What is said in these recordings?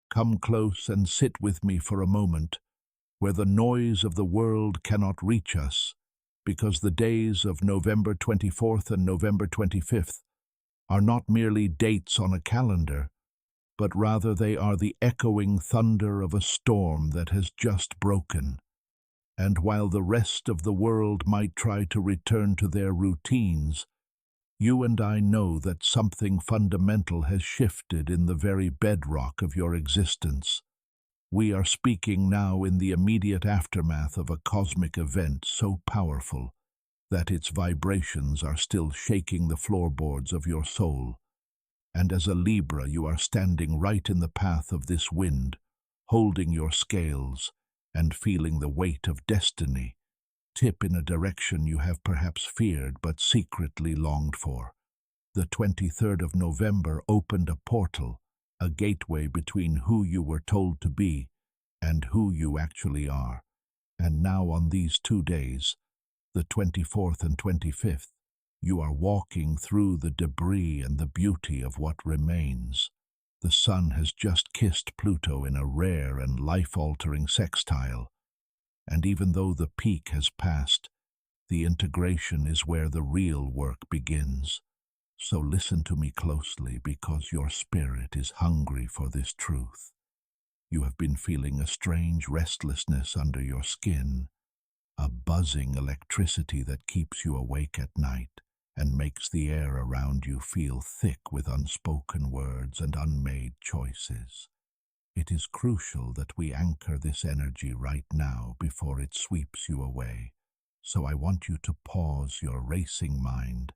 Come close and sit with me for a moment, where the noise of the world cannot reach us, because the days of November 24th and November 25th are not merely dates on a calendar, but rather they are the echoing thunder of a storm that has just broken. And while the rest of the world might try to return to their routines, you and I know that something fundamental has shifted in the very bedrock of your existence. We are speaking now in the immediate aftermath of a cosmic event so powerful that its vibrations are still shaking the floorboards of your soul. And as a Libra, you are standing right in the path of this wind, holding your scales and feeling the weight of destiny tip in a direction you have perhaps feared but secretly longed for. The 23rd of November opened a portal, a gateway between who you were told to be and who you actually are. And now on these 2 days, the 24th and 25th, you are walking through the debris and the beauty of what remains. The Sun has just kissed Pluto in a rare and life-altering sextile, and even though the peak has passed, the integration is where the real work begins. So listen to me closely, because your spirit is hungry for this truth. You have been feeling a strange restlessness under your skin, a buzzing electricity that keeps you awake at night and makes the air around you feel thick with unspoken words and unmade choices. It is crucial that we anchor this energy right now before it sweeps you away. So I want you to pause your racing mind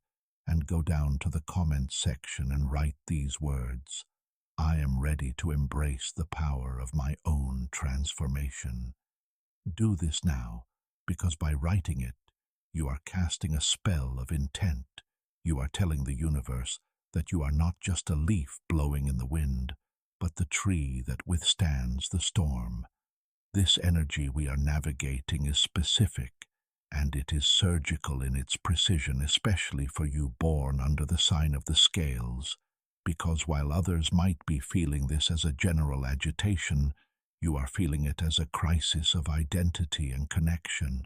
and go down to the comments section and write these words: I am ready to embrace the power of my own transformation. Do this now, because by writing it, you are casting a spell of intent. You are telling the universe that you are not just a leaf blowing in the wind, but the tree that withstands the storm. This energy we are navigating is specific, and it is surgical in its precision, especially for you born under the sign of the scales, because while others might be feeling this as a general agitation, you are feeling it as a crisis of identity and connection.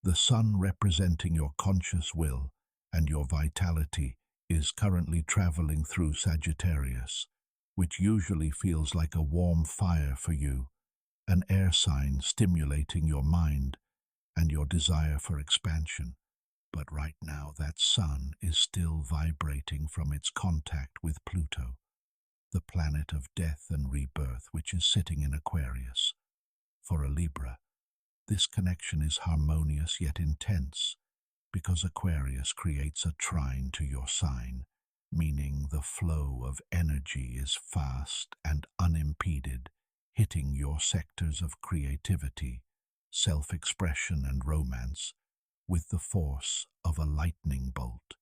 The Sun, representing your conscious will and your vitality, is currently traveling through Sagittarius, which usually feels like a warm fire for you, an air sign stimulating your mind and your desire for expansion. But right now that Sun is still vibrating from its contact with Pluto, the planet of death and rebirth, which is sitting in Aquarius. For a Libra, this connection is harmonious yet intense, because Aquarius creates a trine to your sign, meaning the flow of energy is fast and unimpeded, hitting your sectors of creativity, self-expression and romance with the force of a lightning bolt.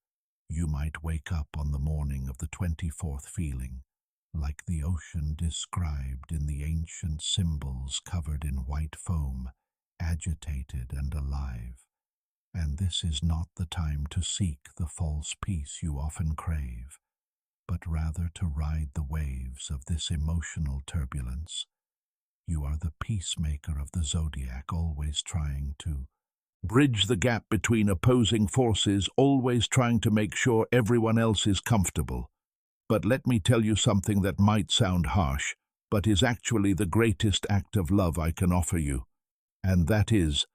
You might wake up on the morning of the 24th feeling like the ocean described in the ancient symbols, covered in white foam, agitated and alive. And this is not the time to seek the false peace you often crave, but rather to ride the waves of this emotional turbulence. You are the peacemaker of the zodiac, always trying to bridge the gap between opposing forces, always trying to make sure everyone else is comfortable. But let me tell you something that might sound harsh, but is actually the greatest act of love I can offer you, and that is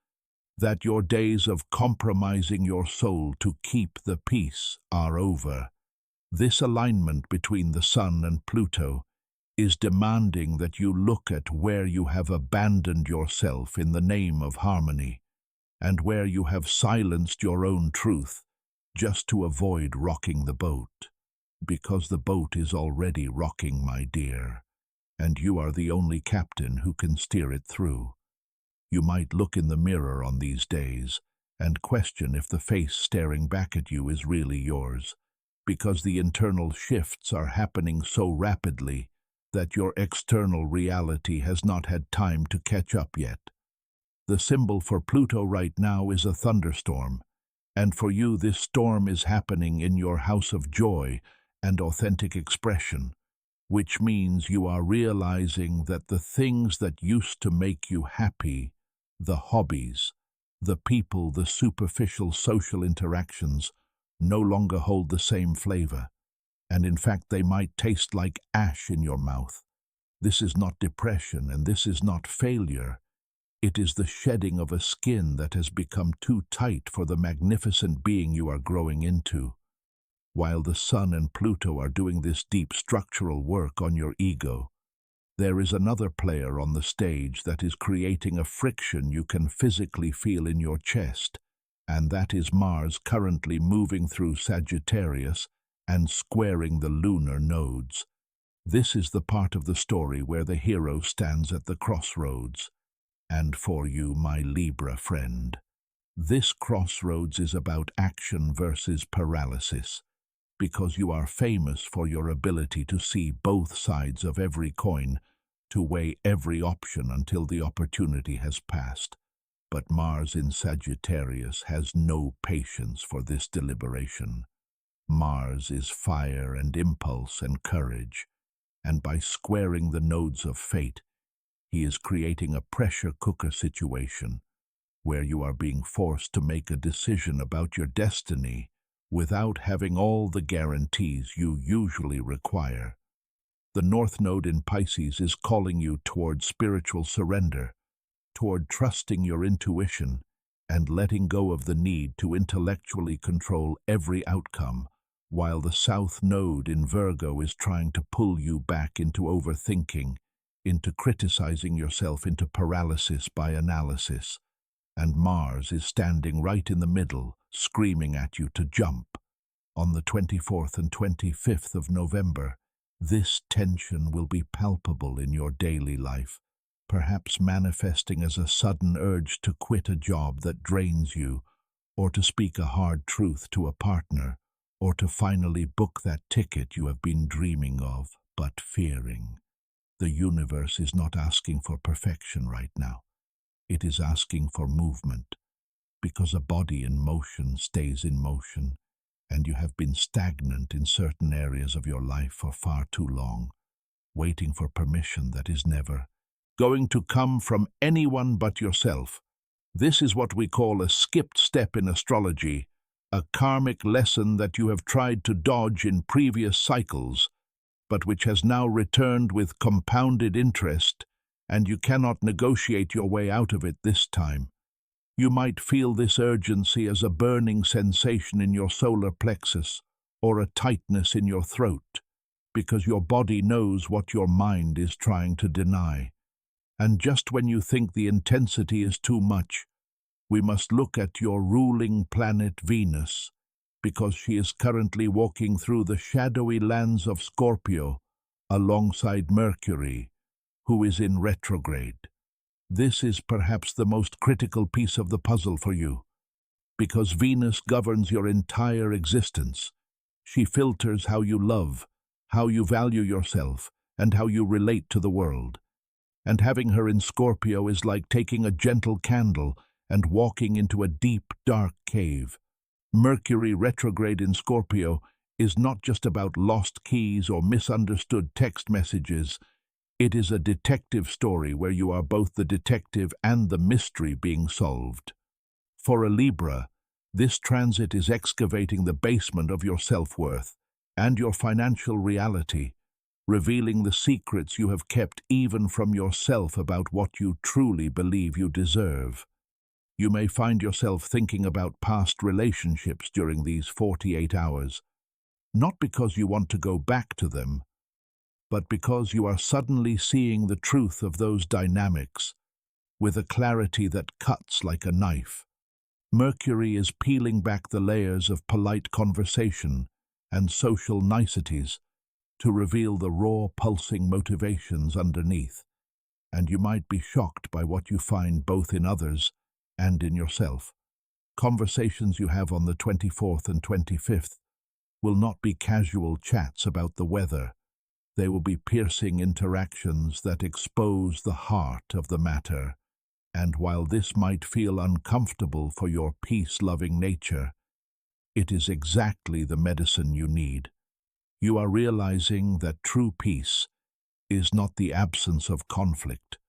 that your days of compromising your soul to keep the peace are over. This alignment between the Sun and Pluto is demanding that you look at where you have abandoned yourself in the name of harmony, and where you have silenced your own truth just to avoid rocking the boat. Because the boat is already rocking, my dear, and you are the only captain who can steer it through. You might look in the mirror on these days and question if the face staring back at you is really yours, because the internal shifts are happening so rapidly that your external reality has not had time to catch up yet. The symbol for Pluto right now is a thunderstorm, and for you this storm is happening in your house of joy and authentic expression, which means you are realizing that the things that used to make you happy, the hobbies, the people, the superficial social interactions, no longer hold the same flavor, and in fact they might taste like ash in your mouth. This is not depression, and this is not failure. It is the shedding of a skin that has become too tight for the magnificent being you are growing into. While the Sun and Pluto are doing this deep structural work on your ego, there is another player on the stage that is creating a friction you can physically feel in your chest, and that is Mars currently moving through Sagittarius and squaring the lunar nodes. This is the part of the story where the hero stands at the crossroads. And for you, my Libra friend, this crossroads is about action versus paralysis, because you are famous for your ability to see both sides of every coin, to weigh every option until the opportunity has passed. But Mars in Sagittarius has no patience for this deliberation. Mars is fire and impulse and courage, and by squaring the nodes of fate, he is creating a pressure cooker situation where you are being forced to make a decision about your destiny without having all the guarantees you usually require. The North Node in Pisces is calling you toward spiritual surrender, toward trusting your intuition and letting go of the need to intellectually control every outcome, while the South Node in Virgo is trying to pull you back into overthinking, into criticizing yourself, into paralysis by analysis. And Mars is standing right in the middle, screaming at you to jump. On the 24th and 25th of November, this tension will be palpable in your daily life, perhaps manifesting as a sudden urge to quit a job that drains you, or to speak a hard truth to a partner, or to finally book that ticket you have been dreaming of, but fearing. The universe is not asking for perfection right now. It is asking for movement, because a body in motion stays in motion, and you have been stagnant in certain areas of your life for far too long, waiting for permission that is never going to come from anyone but yourself. This is what we call a skipped step in astrology, a karmic lesson that you have tried to dodge in previous cycles, but which has now returned with compounded interest, and you cannot negotiate your way out of it this time. You might feel this urgency as a burning sensation in your solar plexus or a tightness in your throat, because your body knows what your mind is trying to deny. And just when you think the intensity is too much, we must look at your ruling planet Venus, because she is currently walking through the shadowy lands of Scorpio alongside Mercury, who is in retrograde. This is perhaps the most critical piece of the puzzle for you, because Venus governs your entire existence. She filters how you love, how you value yourself, and how you relate to the world. And having her in Scorpio is like taking a gentle candle and walking into a deep, dark cave. Mercury retrograde in Scorpio is not just about lost keys or misunderstood text messages. It is a detective story where you are both the detective and the mystery being solved. For a Libra, this transit is excavating the basement of your self-worth and your financial reality, revealing the secrets you have kept even from yourself about what you truly believe you deserve. You may find yourself thinking about past relationships during these 48 hours, not because you want to go back to them, but because you are suddenly seeing the truth of those dynamics with a clarity that cuts like a knife. Mercury is peeling back the layers of polite conversation and social niceties to reveal the raw, pulsing motivations underneath, and you might be shocked by what you find both in others and in yourself. Conversations you have on the 24th and 25th will not be casual chats about the weather. They will be piercing interactions that expose the heart of the matter, and while this might feel uncomfortable for your peace-loving nature, it is exactly the medicine you need. You are realizing that true peace is not the absence of conflict,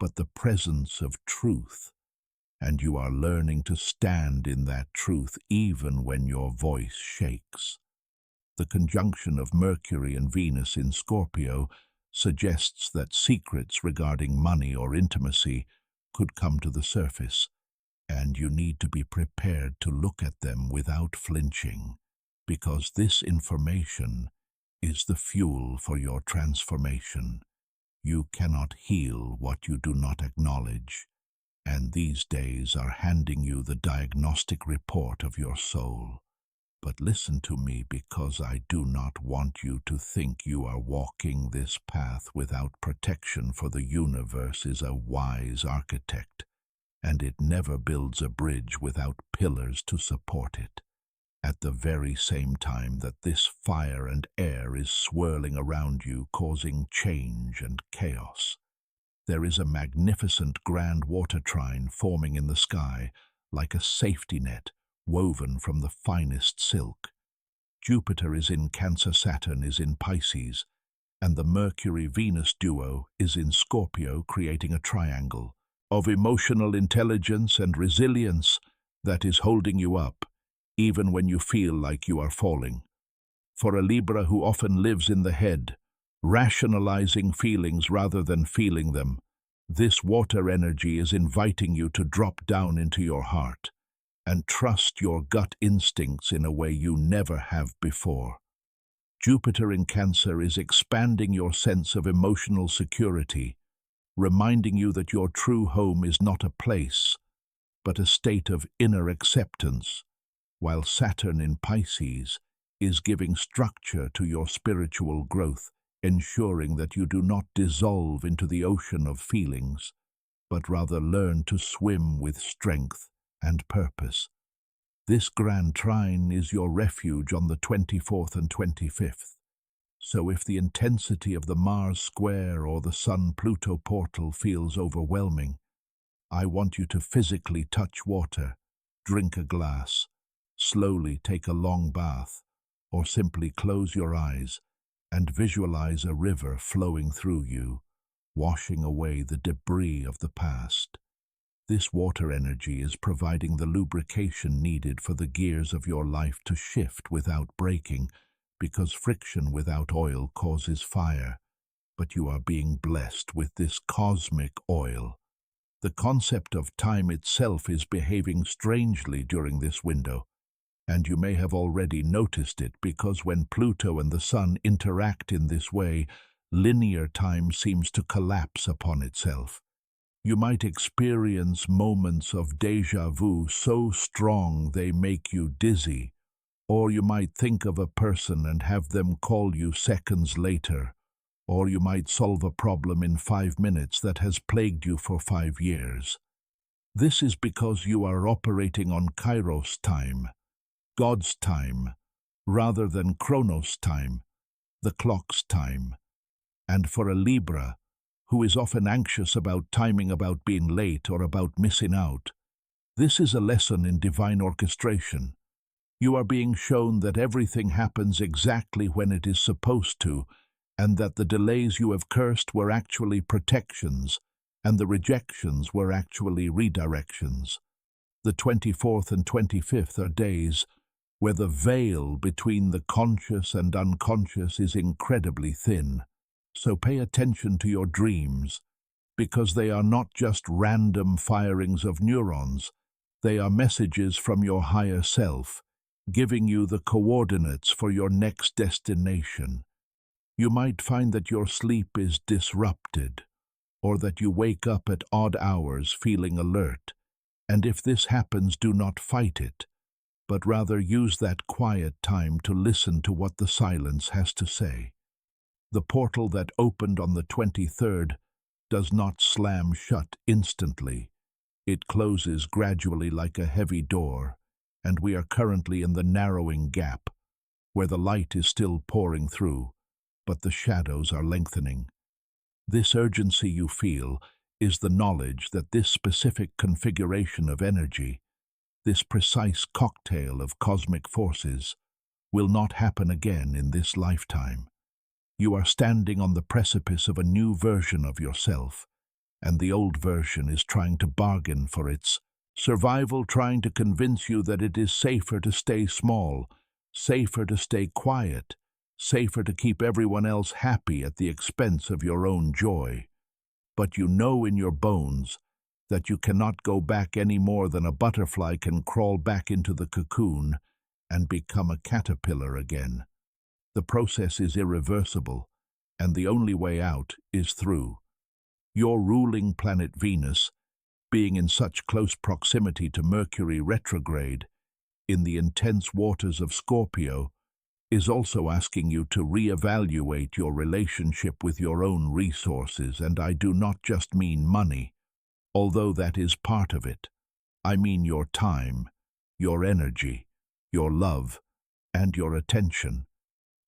but the presence of truth, and you are learning to stand in that truth even when your voice shakes. The conjunction of Mercury and Venus in Scorpio suggests that secrets regarding money or intimacy could come to the surface, and you need to be prepared to look at them without flinching, because this information is the fuel for your transformation. You cannot heal what you do not acknowledge, and these days are handing you the diagnostic report of your soul. But listen to me, because I do not want you to think you are walking this path without protection, for the universe is a wise architect, and it never builds a bridge without pillars to support it. At the very same time that this fire and air is swirling around you, causing change and chaos, there is a magnificent Grand Water Trine forming in the sky, like a safety net woven from the finest silk. Jupiter is in Cancer, Saturn is in Pisces, and the Mercury-Venus duo is in Scorpio, creating a triangle of emotional intelligence and resilience that is holding you up, even when you feel like you are falling. For a Libra who often lives in the head, rationalizing feelings rather than feeling them, this water energy is inviting you to drop down into your heart and trust your gut instincts in a way you never have before. Jupiter in Cancer is expanding your sense of emotional security, reminding you that your true home is not a place, but a state of inner acceptance, while Saturn in Pisces is giving structure to your spiritual growth, ensuring that you do not dissolve into the ocean of feelings, but rather learn to swim with strength and purpose. This Grand Trine is your refuge on the 24th and 25th. So if the intensity of the Mars square or the Sun-Pluto portal feels overwhelming, I want you to physically touch water, drink a glass, slowly take a long bath, or simply close your eyes and visualize a river flowing through you, washing away the debris of the past. This water energy is providing the lubrication needed for the gears of your life to shift without breaking, because friction without oil causes fire, but you are being blessed with this cosmic oil. The concept of time itself is behaving strangely during this window, and you may have already noticed it, because when Pluto and the Sun interact in this way, linear time seems to collapse upon itself. You might experience moments of déjà vu so strong they make you dizzy, or you might think of a person and have them call you seconds later, or you might solve a problem in 5 minutes that has plagued you for 5 years. This is because you are operating on Kairos time, God's time, rather than Chronos time, the clock's time. And for a Libra, who is often anxious about timing, about being late, or about missing out, this is a lesson in divine orchestration. You are being shown that everything happens exactly when it is supposed to, and that the delays you have cursed were actually protections, and the rejections were actually redirections. The 24th and 25th are days where the veil between the conscious and unconscious is incredibly thin. So pay attention to your dreams, because they are not just random firings of neurons. They are messages from your higher self, giving you the coordinates for your next destination. You might find that your sleep is disrupted, or that you wake up at odd hours feeling alert. And if this happens, do not fight it, but rather use that quiet time to listen to what the silence has to say. The portal that opened on the 23rd does not slam shut instantly. It closes gradually like a heavy door, and we are currently in the narrowing gap, where the light is still pouring through, but the shadows are lengthening. This urgency you feel is the knowledge that this specific configuration of energy, this precise cocktail of cosmic forces, will not happen again in this lifetime. You are standing on the precipice of a new version of yourself, and the old version is trying to bargain for its survival, trying to convince you that it is safer to stay small, safer to stay quiet, safer to keep everyone else happy at the expense of your own joy. But you know in your bones that you cannot go back any more than a butterfly can crawl back into the cocoon and become a caterpillar again. The process is irreversible, and the only way out is through. Your ruling planet Venus, being in such close proximity to Mercury Retrograde, in the intense waters of Scorpio, is also asking you to reevaluate your relationship with your own resources, and I do not just mean money, although that is part of it. I mean your time, your energy, your love, and your attention.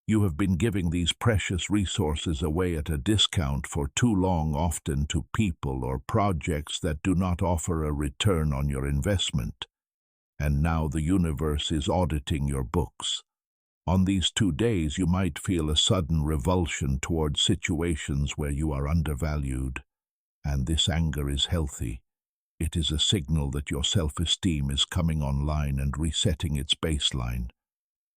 You have been giving these precious resources away at a discount for too long, often to people or projects that do not offer a return on your investment. And now the universe is auditing your books. On these 2 days, you might feel a sudden revulsion towards situations where you are undervalued. And this anger is healthy. It is a signal that your self-esteem is coming online and resetting its baseline.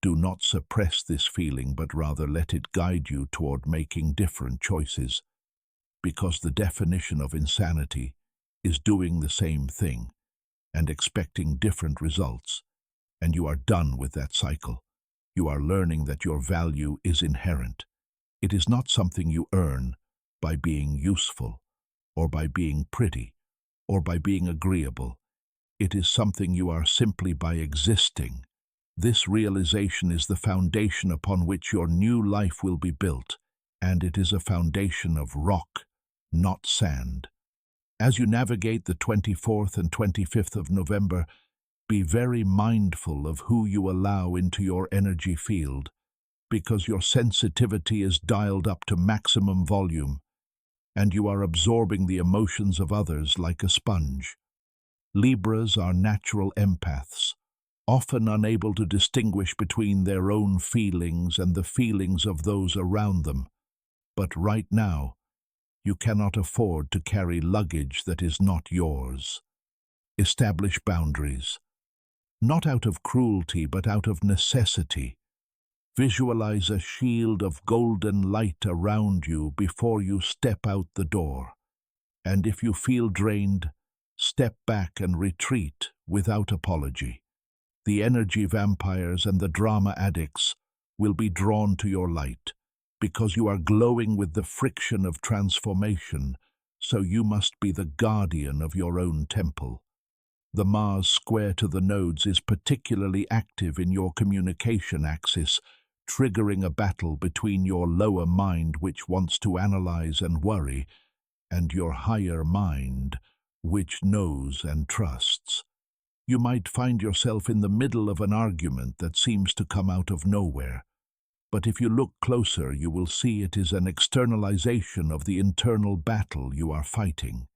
Do not suppress this feeling, but rather let it guide you toward making different choices, because the definition of insanity is doing the same thing and expecting different results, and you are done with that cycle. You are learning that your value is inherent. It is not something you earn by being useful, or by being pretty, or by being agreeable. It is something you are simply by existing. This realization is the foundation upon which your new life will be built, and it is a foundation of rock, not sand. As you navigate the 24th and 25th of November, be very mindful of who you allow into your energy field, because your sensitivity is dialed up to maximum volume, and you are absorbing the emotions of others like a sponge. Libras are natural empaths, often unable to distinguish between their own feelings and the feelings of those around them. But right now, you cannot afford to carry luggage that is not yours. Establish boundaries, not out of cruelty but out of necessity. Visualize a shield of golden light around you before you step out the door. And if you feel drained, step back and retreat without apology. The energy vampires and the drama addicts will be drawn to your light, because you are glowing with the friction of transformation, so you must be the guardian of your own temple. The Mars square to the nodes is particularly active in your communication axis, triggering a battle between your lower mind, which wants to analyze and worry, and your higher mind, which knows and trusts. You might find yourself in the middle of an argument that seems to come out of nowhere, but if you look closer, you will see it is an externalization of the internal battle you are fighting.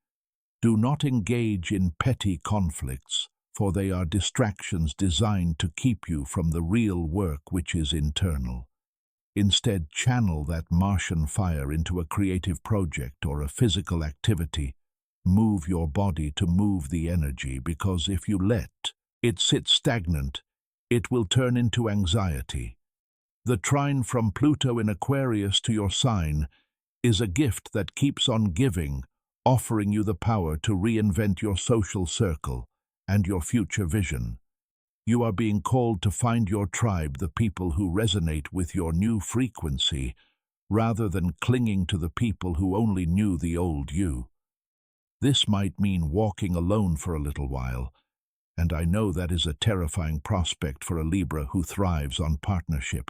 Do not engage in petty conflicts, for they are distractions designed to keep you from the real work which is internal. Instead, channel that Martian fire into a creative project or a physical activity. Move your body to move the energy, because if you let it sit stagnant, it will turn into anxiety. The trine from Pluto in Aquarius to your sign is a gift that keeps on giving, offering you the power to reinvent your social circle and your future vision. You are being called to find your tribe, the people who resonate with your new frequency, rather than clinging to the people who only knew the old you. This might mean walking alone for a little while, and I know that is a terrifying prospect for a Libra who thrives on partnership.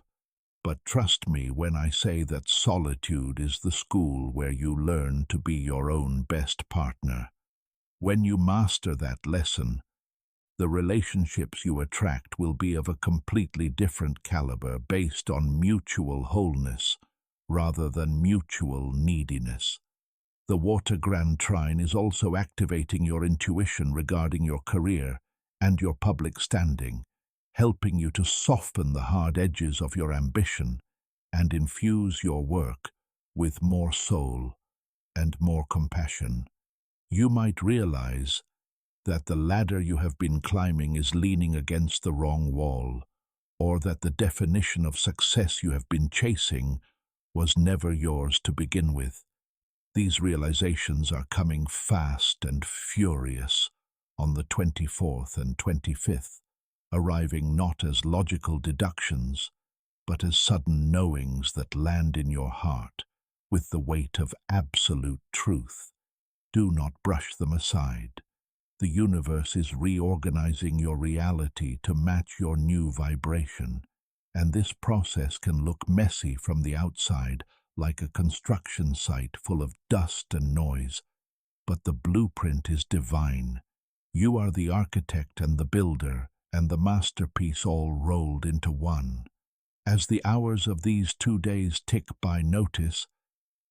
But trust me when I say that solitude is the school where you learn to be your own best partner. When you master that lesson, the relationships you attract will be of a completely different caliber, based on mutual wholeness rather than mutual neediness. The Water Grand Trine is also activating your intuition regarding your career and your public standing, helping you to soften the hard edges of your ambition and infuse your work with more soul and more compassion. You might realize that the ladder you have been climbing is leaning against the wrong wall, or that the definition of success you have been chasing was never yours to begin with. These realizations are coming fast and furious on the 24th and 25th, arriving not as logical deductions, but as sudden knowings that land in your heart with the weight of absolute truth. Do not brush them aside. The universe is reorganizing your reality to match your new vibration, and this process can look messy from the outside, like a construction site full of dust and noise, but the blueprint is divine. You are the architect and the builder, and the masterpiece all rolled into one. As the hours of these 2 days tick by, notice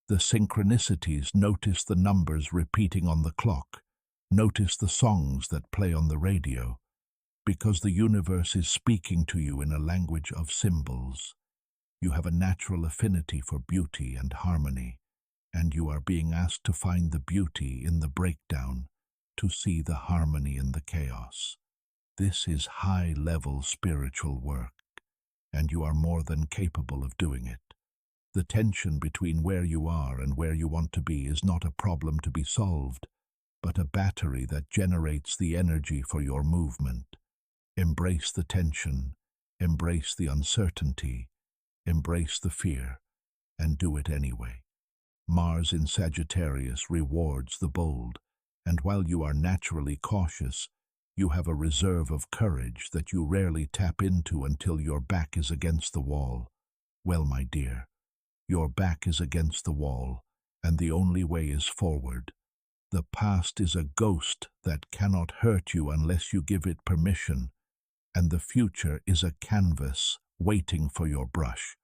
the synchronicities, notice the numbers repeating on the clock, notice the songs that play on the radio, because the universe is speaking to you in a language of symbols. You have a natural affinity for beauty and harmony, and you are being asked to find the beauty in the breakdown, to see the harmony in the chaos. This is high-level spiritual work, and you are more than capable of doing it. The tension between where you are and where you want to be is not a problem to be solved, but a battery that generates the energy for your movement. Embrace the tension, embrace the uncertainty, embrace the fear, and do it anyway. Mars in Sagittarius rewards the bold, and while you are naturally cautious, you have a reserve of courage that you rarely tap into until your back is against the wall. Well, my dear, your back is against the wall, and the only way is forward. The past is a ghost that cannot hurt you unless you give it permission, and the future is a canvas waiting for your brush.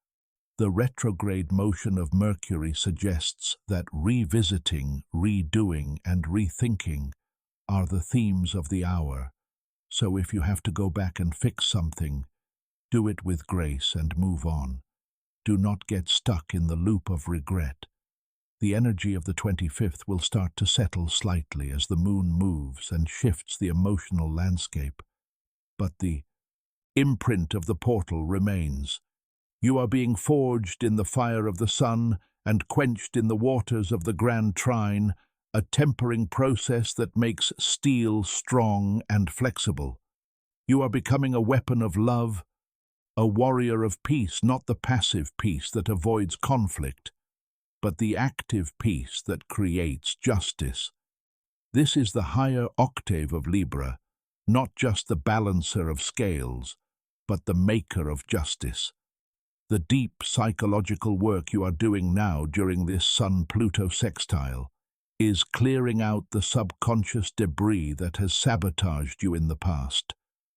The retrograde motion of Mercury suggests that revisiting, redoing, and rethinking are the themes of the hour. So if you have to go back and fix something, do it with grace and move on. Do not get stuck in the loop of regret. The energy of the 25th will start to settle slightly as the moon moves and shifts the emotional landscape. But the imprint of the portal remains. You are being forged in the fire of the sun and quenched in the waters of the Grand Trine, a tempering process that makes steel strong and flexible. You are becoming a weapon of love, a warrior of peace, not the passive peace that avoids conflict, but the active peace that creates justice. This is the higher octave of Libra, not just the balancer of scales, but the maker of justice. The deep psychological work you are doing now during this Sun-Pluto sextile is clearing out the subconscious debris that has sabotaged you in the past,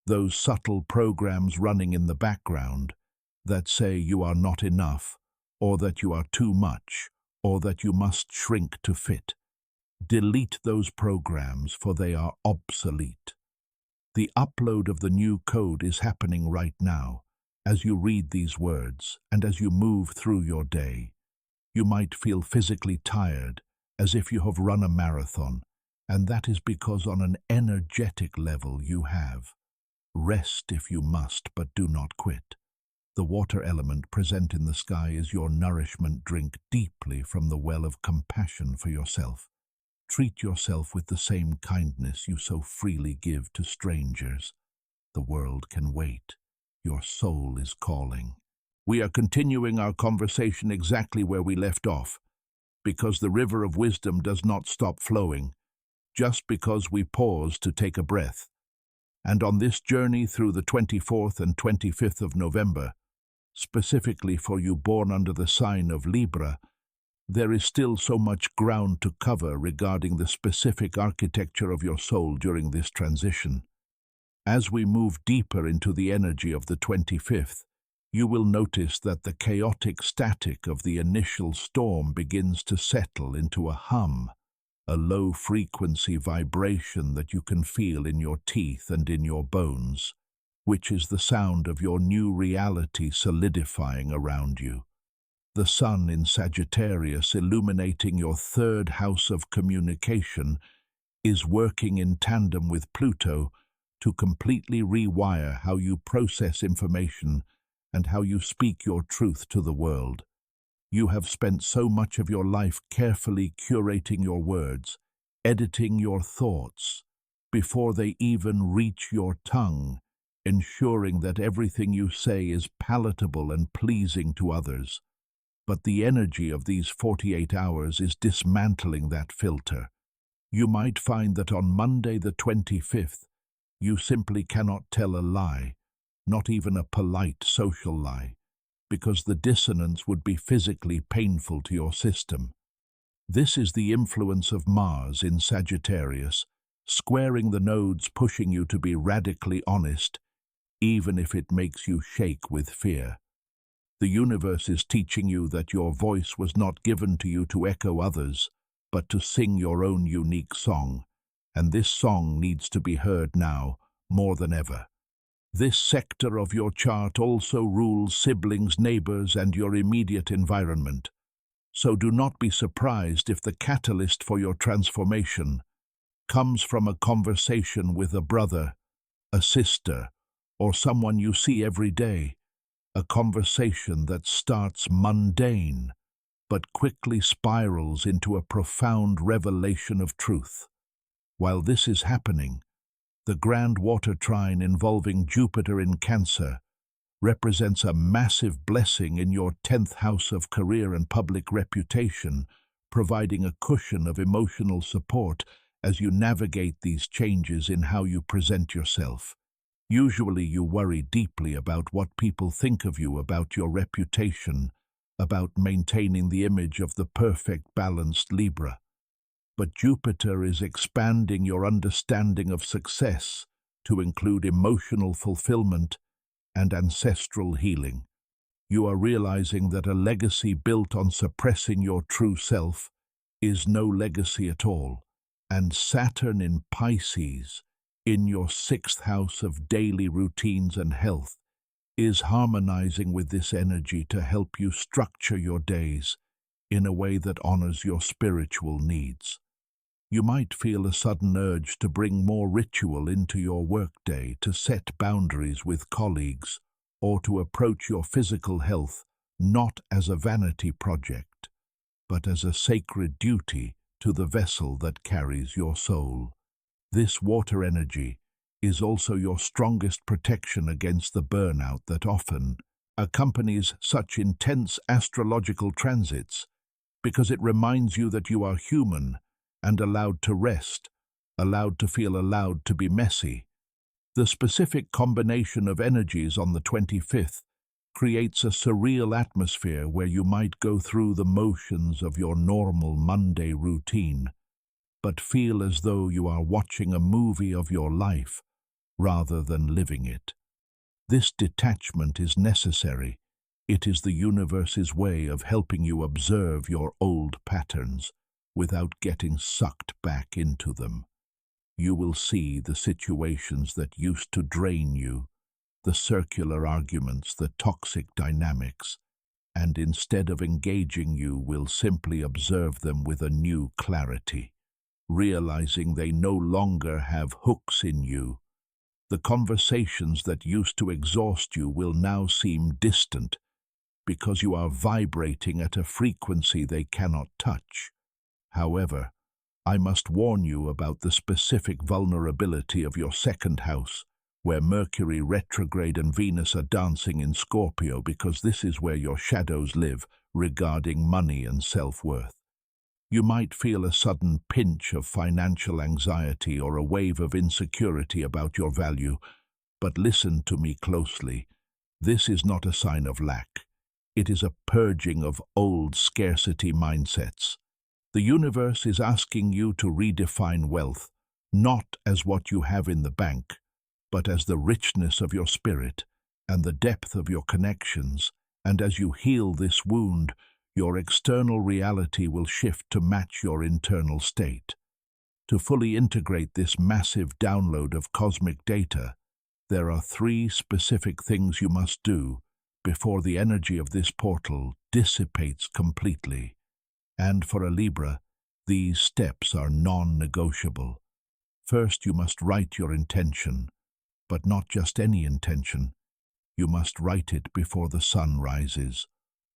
those subtle programs running in the background that say you are not enough, or that you are too much, or that you must shrink to fit. Delete those programs, for they are obsolete. The upload of the new code is happening right now. As you read these words and as you move through your day, you might feel physically tired, as if you have run a marathon, and that is because on an energetic level you have. Rest if you must, but do not quit. The water element present in the sky is your nourishment. Drink deeply from the well of compassion for yourself. Treat yourself with the same kindness you so freely give to strangers. The world can wait. Your soul is calling. We are continuing our conversation exactly where we left off, because the river of wisdom does not stop flowing, just because we pause to take a breath. And on this journey through the 24th and 25th of November, specifically for you born under the sign of Libra, there is still so much ground to cover regarding the specific architecture of your soul during this transition. As we move deeper into the energy of the 25th, you will notice that the chaotic static of the initial storm begins to settle into a hum, a low-frequency vibration that you can feel in your teeth and in your bones. which is the sound of your new reality solidifying around you. The Sun in Sagittarius, illuminating your third house of communication, is working in tandem with Pluto to completely rewire how you process information and how you speak your truth to the world. You have spent so much of your life carefully curating your words, editing your thoughts before they even reach your tongue, ensuring that everything you say is palatable and pleasing to others. But the energy of these 48 hours is dismantling that filter. You might find that on Monday the 25th, you simply cannot tell a lie, not even a polite social lie, because the dissonance would be physically painful to your system. This is the influence of Mars in Sagittarius, squaring the nodes, pushing you to be radically honest, even if it makes you shake with fear. The universe is teaching you that your voice was not given to you to echo others, but to sing your own unique song, and this song needs to be heard now more than ever. This sector of your chart also rules siblings, neighbors, and your immediate environment. So do not be surprised if the catalyst for your transformation comes from a conversation with a brother, a sister, or someone you see every day. A conversation that starts mundane, but quickly spirals into a profound revelation of truth. While this is happening, the Grand Water Trine involving Jupiter in Cancer represents a massive blessing in your 10th house of career and public reputation, providing a cushion of emotional support as you navigate these changes in how you present yourself. Usually you worry deeply about what people think of you, about your reputation, about maintaining the image of the perfect, balanced Libra. But Jupiter is expanding your understanding of success to include emotional fulfillment and ancestral healing. You are realizing that a legacy built on suppressing your true self is no legacy at all, and Saturn in Pisces, in your 6th house of daily routines and health, is harmonizing with this energy to help you structure your days in a way that honors your spiritual needs. You might feel a sudden urge to bring more ritual into your workday, to set boundaries with colleagues, or to approach your physical health not as a vanity project, but as a sacred duty to the vessel that carries your soul. This water energy is also your strongest protection against the burnout that often accompanies such intense astrological transits, because it reminds you that you are human and allowed to rest, allowed to feel, allowed to be messy. The specific combination of energies on the 25th creates a surreal atmosphere where you might go through the motions of your normal Monday routine, but feel as though you are watching a movie of your life rather than living it. This detachment is necessary. It is the universe's way of helping you observe your old patterns without getting sucked back into them. You will see the situations that used to drain you, the circular arguments, the toxic dynamics, and instead of engaging, you will simply observe them with a new clarity, realizing they no longer have hooks in you. The conversations that used to exhaust you will now seem distant because you are vibrating at a frequency they cannot touch. However, I must warn you about the specific vulnerability of your 2nd house, where Mercury Retrograde and Venus are dancing in Scorpio, because this is where your shadows live regarding money and self-worth. You might feel a sudden pinch of financial anxiety or a wave of insecurity about your value, but listen to me closely. This is not a sign of lack. It is a purging of old scarcity mindsets. The universe is asking you to redefine wealth, not as what you have in the bank, but as the richness of your spirit and the depth of your connections. And as you heal this wound, your external reality will shift to match your internal state. To fully integrate this massive download of cosmic data, There are 3 specific things you must do before the energy of this portal dissipates completely. And for a Libra, these steps are non-negotiable. First, you must write your intention, but not just any intention. You must write it before the sun rises,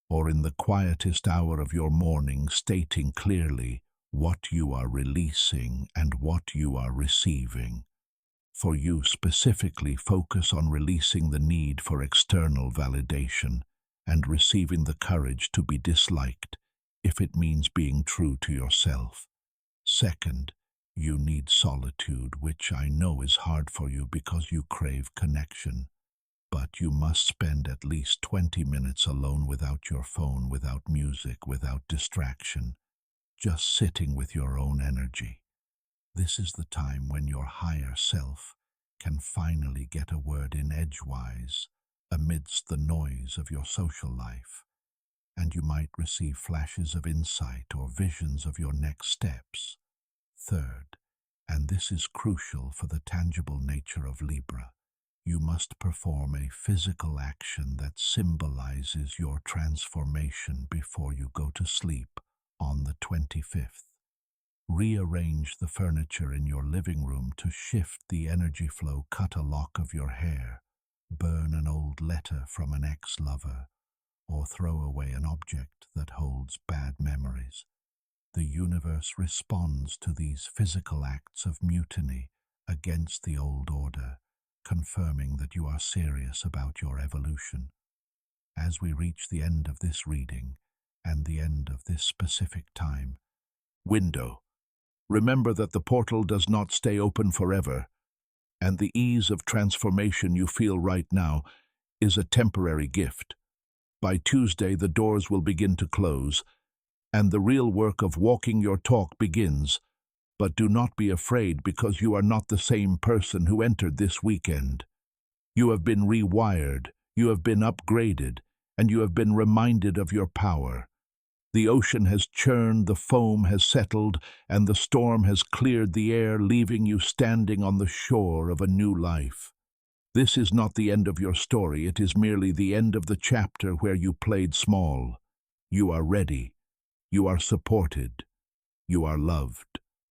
or in the quietest hour of your morning, stating clearly what you are releasing and what you are receiving. For you specifically, focus on releasing the need for external validation and receiving the courage to be disliked if it means being true to yourself. Second, you need solitude, which I know is hard for you because you crave connection. But you must spend at least 20 minutes alone without your phone, without music, without distraction, just sitting with your own energy. This is the time when your higher self can finally get a word in edgewise amidst the noise of your social life, and you might receive flashes of insight or visions of your next steps. Third, and this is crucial for the tangible nature of Libra, you must perform a physical action that symbolizes your transformation before you go to sleep on the 25th. Rearrange the furniture in your living room to shift the energy flow, cut a lock of your hair, burn an old letter from an ex-lover, or throw away an object that holds bad memories. The universe responds to these physical acts of mutiny against the old order, confirming that you are serious about your evolution. As we reach the end of this reading and the end of this specific time window, remember that the portal does not stay open forever, and the ease of transformation you feel right now is a temporary gift. By Tuesday, the doors will begin to close, and the real work of walking your talk begins. But do not be afraid, because you are not the same person who entered this weekend. You have been rewired, you have been upgraded, and you have been reminded of your power. The ocean has churned, the foam has settled, and the storm has cleared the air, leaving you standing on the shore of a new life. This is not the end of your story, it is merely the end of the chapter where you played small. You are ready, you are supported, you are loved.